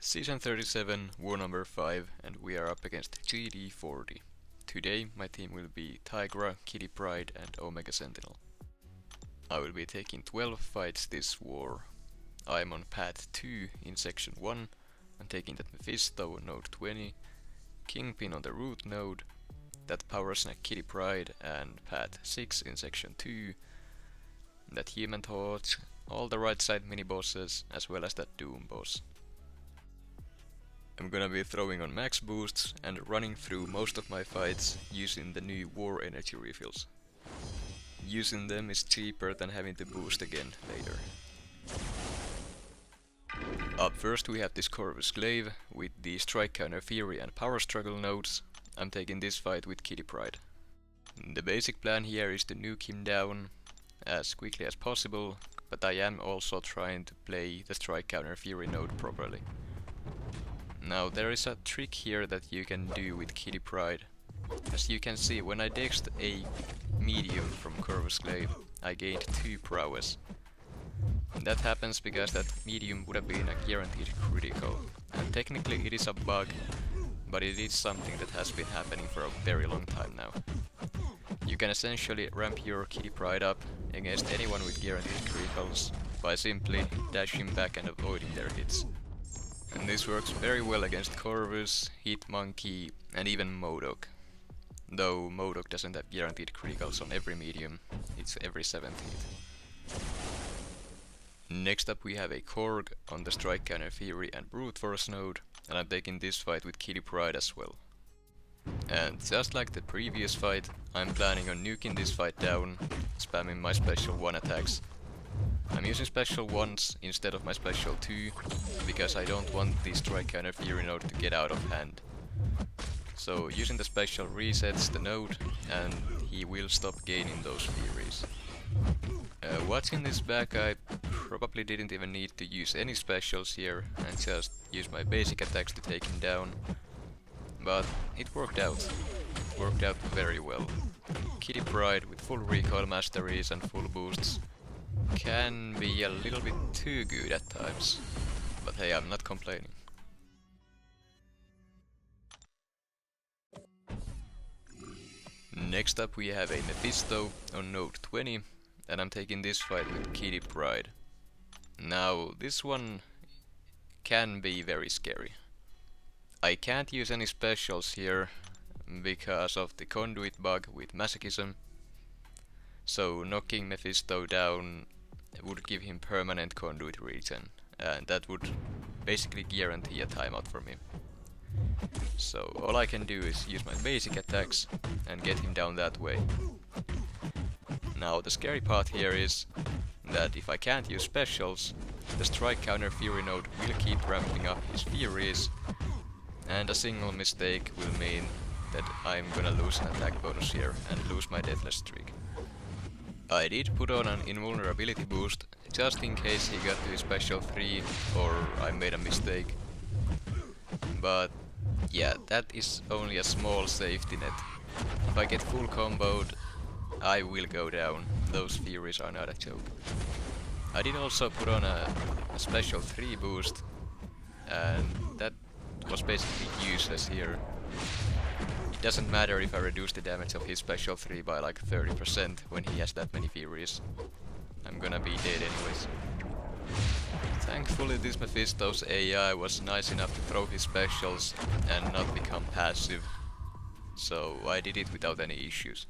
Season 37, War number 5, and we are up against GT40. Today my team will be Tigra, Pryde and Omega Sentinel. I will be taking 12 fights this war. I am on path 2 in section 1. I'm taking that Mephisto on node 20, Kingpin on the root node, that Power Snack Pryde and path 6 in section 2, that Human Torch, all the right side mini bosses as well as that Doom boss. I'm gonna be throwing on max boosts and running through most of my fights using the new war energy refills. Using them is cheaper than having to boost again later. Up first we have this Corvus Glaive with the strike counter fury and power struggle nodes. I'm taking this fight with Pryde. The basic plan here is to nuke him down as quickly as possible, but I am also trying to play the strike counter fury node properly. Now there is a trick here that you can do with Pryde. As you can see, when I dexed a medium from Corvus Glaive, I gained 2 prowess. That happens because that medium would have been a guaranteed critical. And technically it is a bug, but it is something that has been happening for a very long time now. You can essentially ramp your Pryde up against anyone with guaranteed criticals by simply dashing back and avoiding their hits. And this works very well against Corvus, Hitmonkey and even Modok. Though Modok doesn't have guaranteed criticals on every medium, it's every 7th hit. Next up we have a Korg on the strike counter fury and brute force node, and I'm taking this fight with Pryde as well. And just like the previous fight, I'm planning on nuking this fight down, spamming my special 1 attacks. I'm using special 1s instead of my special 2, because I don't want the strike counter fury node to get out of hand. So using the special resets the node, and he will stop gaining those furies. Watching this back, I probably didn't even need to use any specials here, and just use my basic attacks to take him down. But it worked out. It worked out very well. Pryde with full recoil masteries and full boosts can be a little bit too good at times, but hey, I'm not complaining. Next up we have a Mephisto on node 20, and I'm taking this fight with Pryde. Now this one can be very scary. I can't use any specials here because of the conduit bug with masochism. So knocking Mephisto down would give him permanent conduit regen, and that would basically guarantee a timeout for me. So all I can do is use my basic attacks and get him down that way. Now the scary part here is that if I can't use specials, the strike counter fury node will keep ramping up his furies, and a single mistake will mean that I'm gonna lose an attack bonus here and lose my deathless streak. I did put on an invulnerability boost, just in case he got to his special 3 or I made a mistake. But yeah, that is only a small safety net. If I get full comboed, I will go down. Those furies are not a joke. I did also put on a special 3 boost, and that was basically useless here. It doesn't matter if I reduce the damage of his special 3 by like 30% when he has that many furies. I'm gonna be dead anyways. Thankfully this Mephisto's AI was nice enough to throw his specials and not become passive, so I did it without any issues.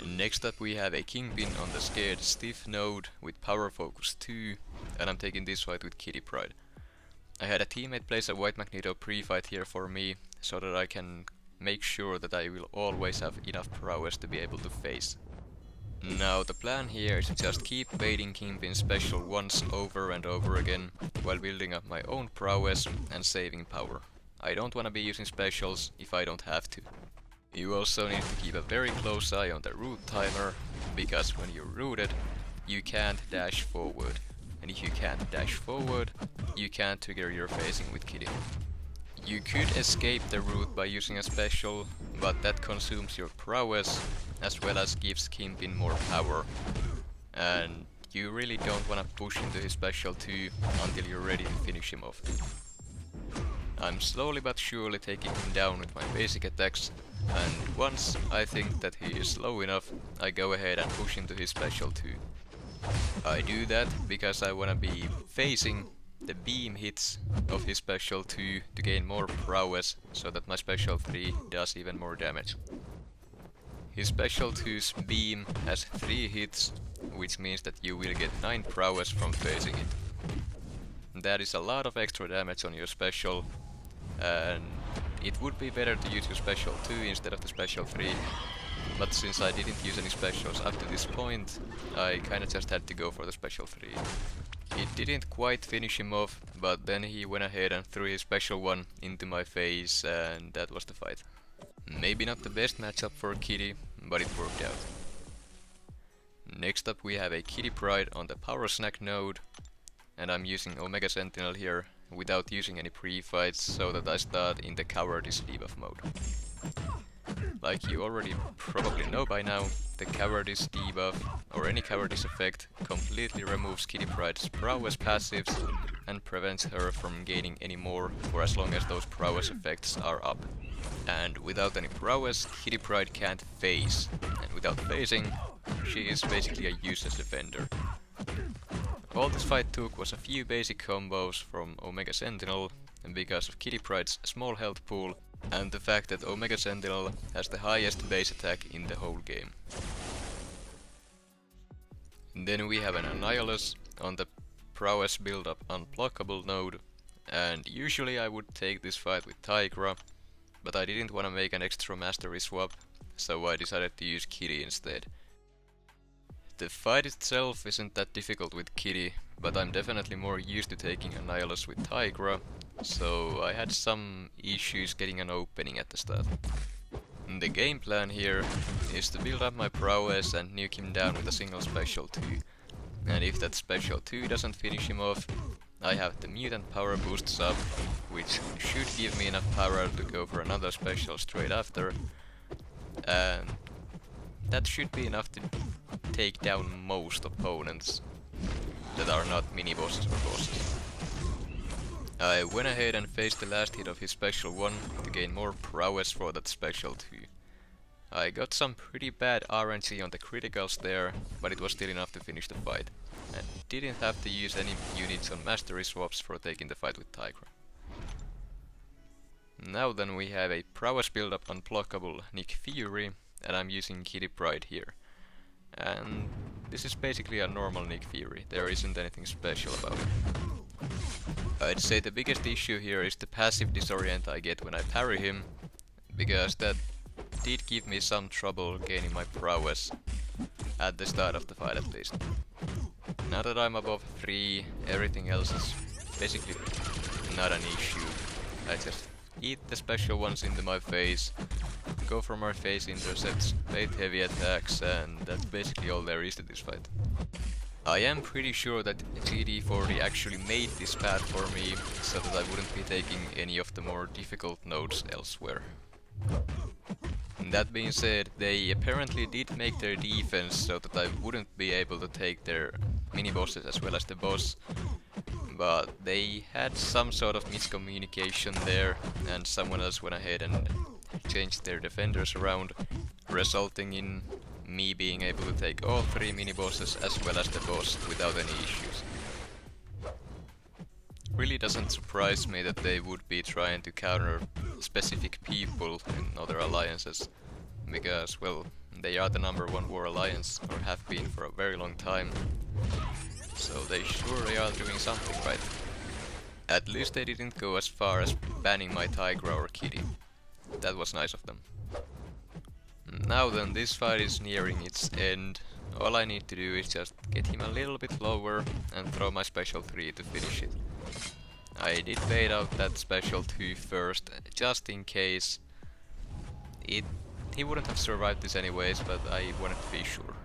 Next up we have a Kingpin on the scared stiff node with power focus 2, and I'm taking this fight with Pryde. I had a teammate place a White Magneto pre-fight here for me, so that I can make sure that I will always have enough prowess to be able to face. Now the plan here is to just keep baiting Kingpin special once over and over again, while building up my own prowess and saving power. I don't want to be using specials if I don't have to. You also need to keep a very close eye on the root timer, because when you're rooted, you can't dash forward. And if you can't dash forward, you can't trigger your phasing with Kitty. You could escape the root by using a special, but that consumes your prowess, as well as gives Kingpin more power. And you really don't wanna push into his special 2 until you're ready to finish him off. I'm slowly but surely taking him down with my basic attacks, and once I think that he is low enough, I go ahead and push into his special 2. I do that because I wanna be facing the beam hits of his special 2 to gain more prowess, so that my special 3 does even more damage. His special 2's beam has 3 hits, which means that you will get 9 prowess from facing it. That is a lot of extra damage on your special, and it would be better to use your special 2 instead of the special 3, but since I didn't use any specials up to this point, I kinda just had to go for the special 3. It didn't quite finish him off, but then he went ahead and threw his special 1 into my face, and that was the fight. Maybe not the best matchup for Kitty, but it worked out. Next up we have a Kitty Pryde on the Power Snack node, and I'm using Omega Sentinel here without using any pre-fights, so that I start in the Cowardice debuff mode. Like you already probably know by now, the Cowardice debuff, or any Cowardice effect, completely removes Kitty Pryde's prowess passives and prevents her from gaining any more for as long as those prowess effects are up. And without any prowess, Kitty Pryde can't phase, and without phasing, she is basically a useless defender. All this fight took was a few basic combos from Omega Sentinel, and because of Kitty Pryde's small health pool, and the fact that Omega Sentinel has the highest base attack in the whole game. Then we have an Annihilus on the prowess build-up unblockable node, and usually I would take this fight with Tigra, but I didn't want to make an extra mastery swap, so I decided to use Kitty instead. The fight itself isn't that difficult with Kitty, but I'm definitely more used to taking Annihilus with Tigra, so I had some issues getting an opening at the start. The game plan here is to build up my prowess and nuke him down with a single special 2, and if that special 2 doesn't finish him off, I have the mutant power boosts up, which should give me enough power to go for another special straight after, and that should be enough to take down most opponents that are not mini-bosses or bosses. I went ahead and faced the last hit of his special 1 to gain more prowess for that special 2. I got some pretty bad RNG on the criticals there, but it was still enough to finish the fight, and didn't have to use any units on mastery swaps for taking the fight with Tigra. Now then we have a prowess build-up unblockable Nick Fury, and I'm using Kitty Pryde here. And this is basically a normal Nick Fury, there isn't anything special about it. I'd say the biggest issue here is the passive disorient I get when I parry him, because that did give me some trouble gaining my prowess, at the start of the fight at least. Now that I'm above 3, everything else is basically not an issue. I just eat the special ones into my face, go for my face intercepts, bait heavy attacks, and that's basically all there is to this fight. I am pretty sure that GT40 actually made this path for me, so that I wouldn't be taking any of the more difficult nodes elsewhere. That being said, they apparently did make their defense so that I wouldn't be able to take their mini-bosses as well as the boss, but they had some sort of miscommunication there, and someone else went ahead and changed their defenders around, resulting in me being able to take all 3 mini-bosses as well as the boss without any issues. Really doesn't surprise me that they would be trying to counter specific people in other alliances, because, well, they are the #1 war alliance, or have been for a very long time, so they surely are doing something right. At least they didn't go as far as banning my Tigra or Kitty. That was nice of them. Now then, this fight is nearing its end. All I need to do is just get him a little bit lower and throw my special 3 to finish it. I did bait out that special 2 first, just in case. He wouldn't have survived this anyways, but I wanted to be sure.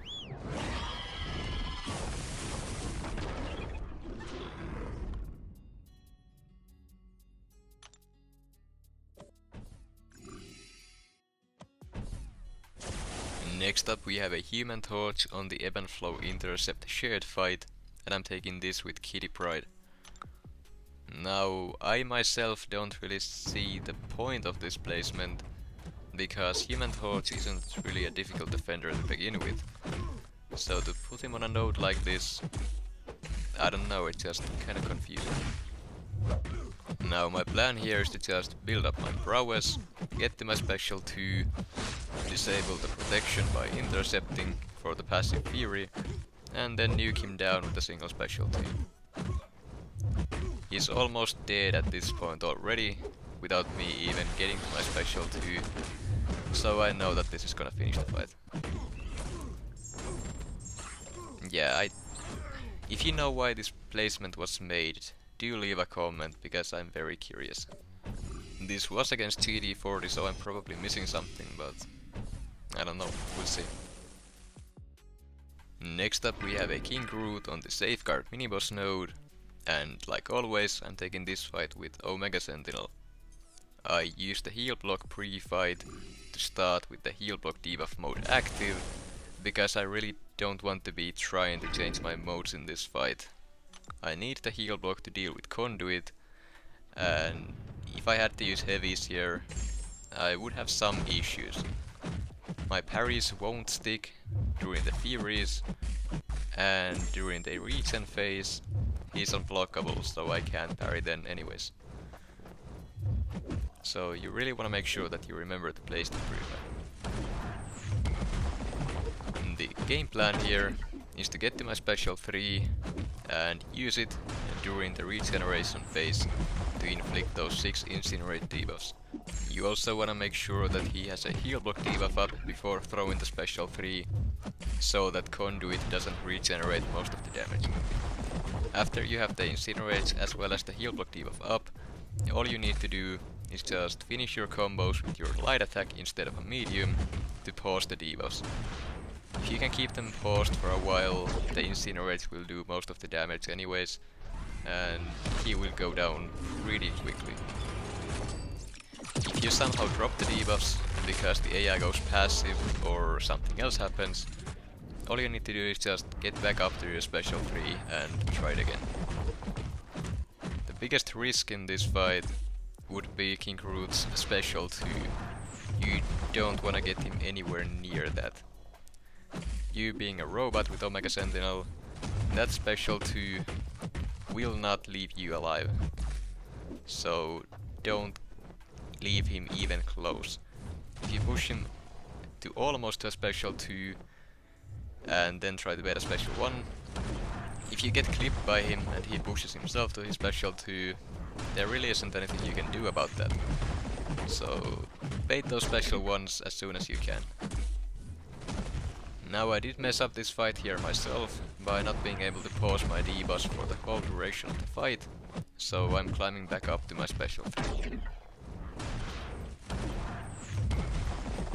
Next up we have a Human Torch on the Ebb and Flow Intercept shared fight, and I'm taking this with Pryde. Now, I myself don't really see the point of this placement, because Human Torch isn't really a difficult defender to begin with. So to put him on a node like this, I don't know, it's just kinda confusing. Now my plan here is to just build up my prowess, get to my special 2, disable the protection by intercepting for the passive fury, and then nuke him down with a single special 2. He's almost dead at this point already, without me even getting to my special 2, so I know that this is gonna finish the fight. Yeah, if you know why this placement was made, do leave a comment, because I'm very curious. This was against GT40, so I'm probably missing something, but I don't know, we'll see. Next up we have a King Groot on the Safeguard miniboss node, and like always I'm taking this fight with Omega Sentinel. I used the heal block pre-fight to start with the heal block debuff mode active, because I really don't want to be trying to change my modes in this fight. I need the heal block to deal with conduit, and if I had to use heavies here, I would have some issues. My parries won't stick during the furies, and during the regen phase he's unblockable, so I can't parry then anyways. So you really want to make sure that you remember to place the pre-fight. The game plan here is to get to my special 3 and use it during the regeneration phase to inflict those 6 incinerate debuffs. You also want to make sure that he has a heal block debuff up before throwing the special 3, so that conduit doesn't regenerate most of the damage. After you have the incinerate as well as the heal block debuff up, all you need to do is just finish your combos with your light attack instead of a medium to pause the debuffs. If you can keep them paused for a while, the incinerate will do most of the damage anyways, and he will go down pretty quickly. If you somehow drop the debuffs because the AI goes passive or something else happens, all you need to do is just get back up to your special 3 and try it again. The biggest risk in this fight would be King Groot's special 2. You don't want to get him anywhere near that. You being a robot with Omega Sentinel, that special 2 will not leave you alive. So don't leave him even close. If you push him to almost a special 2 and then try to bait a special 1, if you get clipped by him and he pushes himself to his special 2, there really isn't anything you can do about that. So bait those special 1s as soon as you can. Now I did mess up this fight here myself by not being able to pause my debuffs for the whole duration of the fight, so I'm climbing back up to my special 3.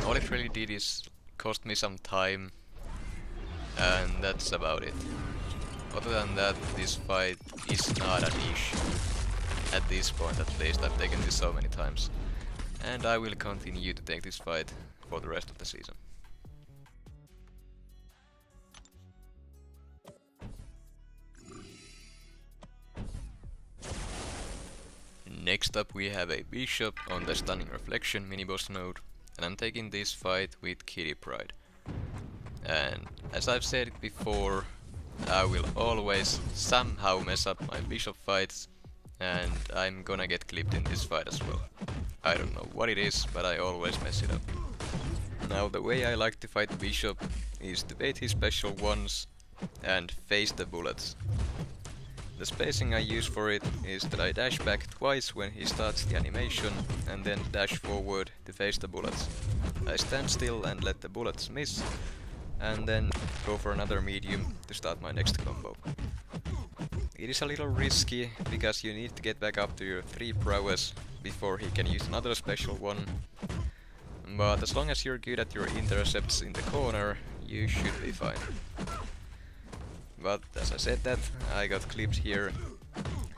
All it really did is cost me some time, and that's about it. Other than that, this fight is not an issue. At this point at least, I've taken this so many times. And I will continue to take this fight for the rest of the season. Next up we have a Bishop on the Stunning Reflection miniboss node, and I'm taking this fight with Pryde. And as I've said it before, I will always somehow mess up my Bishop fights, and I'm gonna get clipped in this fight as well. I don't know what it is, but I always mess it up. Now the way I like to fight Bishop is to bait his special 1s and face the bullets. The spacing I use for it is that I dash back twice when he starts the animation and then dash forward to face the bullets. I stand still and let the bullets miss, and then go for another medium to start my next combo. It is a little risky because you need to get back up to your 3 prowess before he can use another special 1, but as long as you're good at your intercepts in the corner, you should be fine. But as I said that, I got clipped here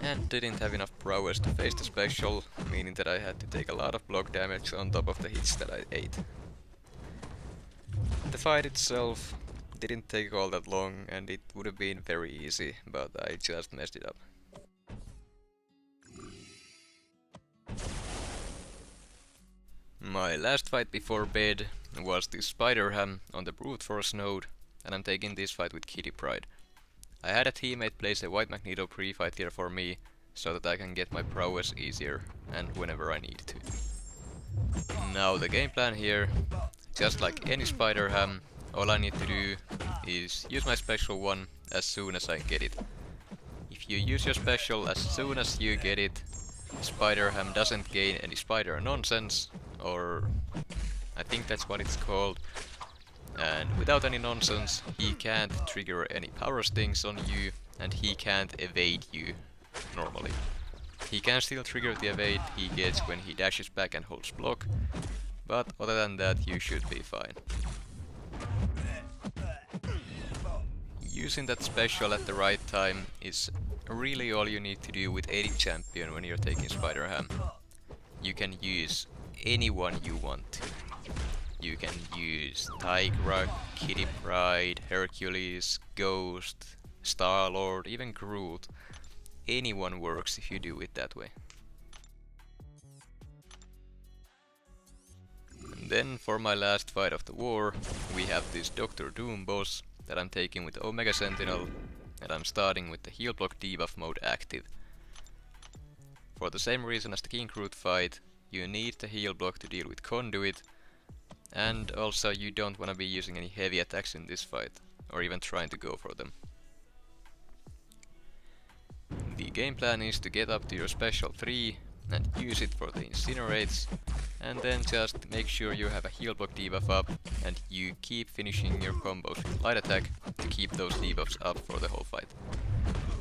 and didn't have enough prowess to face the special, meaning that I had to take a lot of block damage on top of the hits that I ate. The fight itself didn't take all that long and it would have been very easy, but I just messed it up. My last fight before bed was this Spider-Ham on the brute force node, and I'm taking this fight with Pryde. I had a teammate place a white Magneto pre-fight here for me, so that I can get my prowess easier and whenever I need to. Now the game plan here, just like any Spider-Ham, all I need to do is use my special one as soon as I get it. If you use your special as soon as you get it, Spider-Ham doesn't gain any spider nonsense, or I think that's what it's called. And without any nonsense, he can't trigger any power stings on you, and he can't evade you normally. He can still trigger the evade he gets when he dashes back and holds block, but other than that you should be fine. Using that special at the right time is really all you need to do with any champion when you're taking Spider-Ham. You can use anyone you want to. You can use Tigra, Pryde, Hercules, Ghost, Star-Lord, even Groot. Anyone works if you do it that way. And then for my last fight of the war, we have this Dr. Doom boss that I'm taking with Omega Sentinel, and I'm starting with the heal block debuff mode active. For the same reason as the King Groot fight, you need the heal block to deal with Conduit, and also you don't want to be using any heavy attacks in this fight, or even trying to go for them. The game plan is to get up to your special 3 and use it for the incinerates, and then just make sure you have a heal block debuff up and you keep finishing your combos with light attack to keep those debuffs up for the whole fight.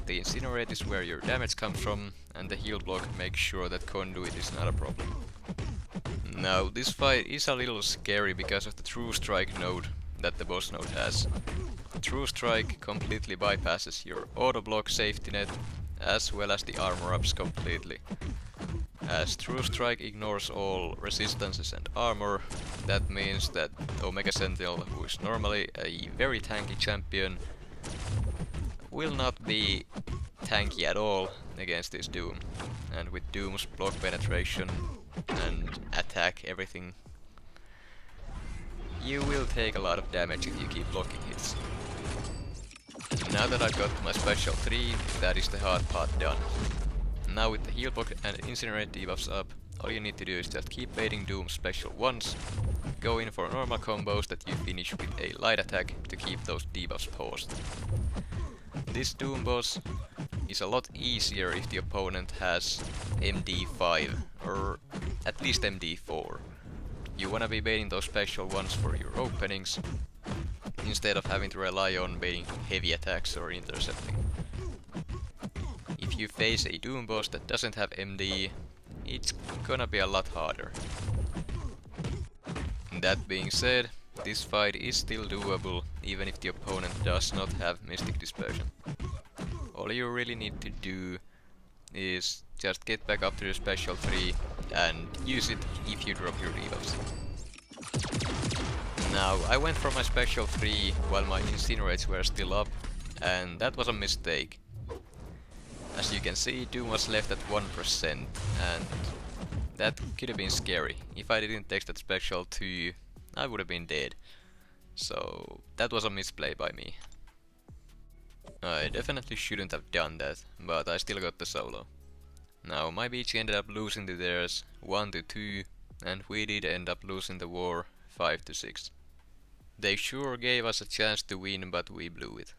The incinerate is where your damage comes from, and the heal block makes sure that Conduit is not a problem. Now this fight is a little scary because of the True Strike node that the boss node has. True Strike completely bypasses your auto block safety net as well as the armor ups completely. As True Strike ignores all resistances and armor, that means that Omega Sentinel, who is normally a very tanky champion, will not be tanky at all against this Doom. And with Doom's block penetration and attack everything, you will take a lot of damage if you keep blocking hits. Now that I've got my special 3, that is the hard part done. Now with the heal block and incinerate debuffs up, all you need to do is just keep baiting Doom's special once, go in for normal combos that you finish with a light attack to keep those debuffs paused. This Doom boss is a lot easier if the opponent has MD5 or at least MD4. You wanna be baiting those special ones for your openings instead of having to rely on baiting heavy attacks or intercepting. If you face a Doom boss that doesn't have MD, it's gonna be a lot harder. That being said, this fight is still doable even if the opponent does not have Mystic Dispersion. All you really need to do is just get back up to your special 3 and use it if you drop your debuffs. Now, I went for my special 3 while my incinerates were still up, and that was a mistake. As you can see, Doom was left at 1%, and that could have been scary. If I didn't take that special 2, I would have been dead. So that was a misplay by me. I definitely shouldn't have done that, but I still got the solo. Now my BG ended up losing to theirs 1-2, and we did end up losing the war 5-6. They sure gave us a chance to win, but we blew it.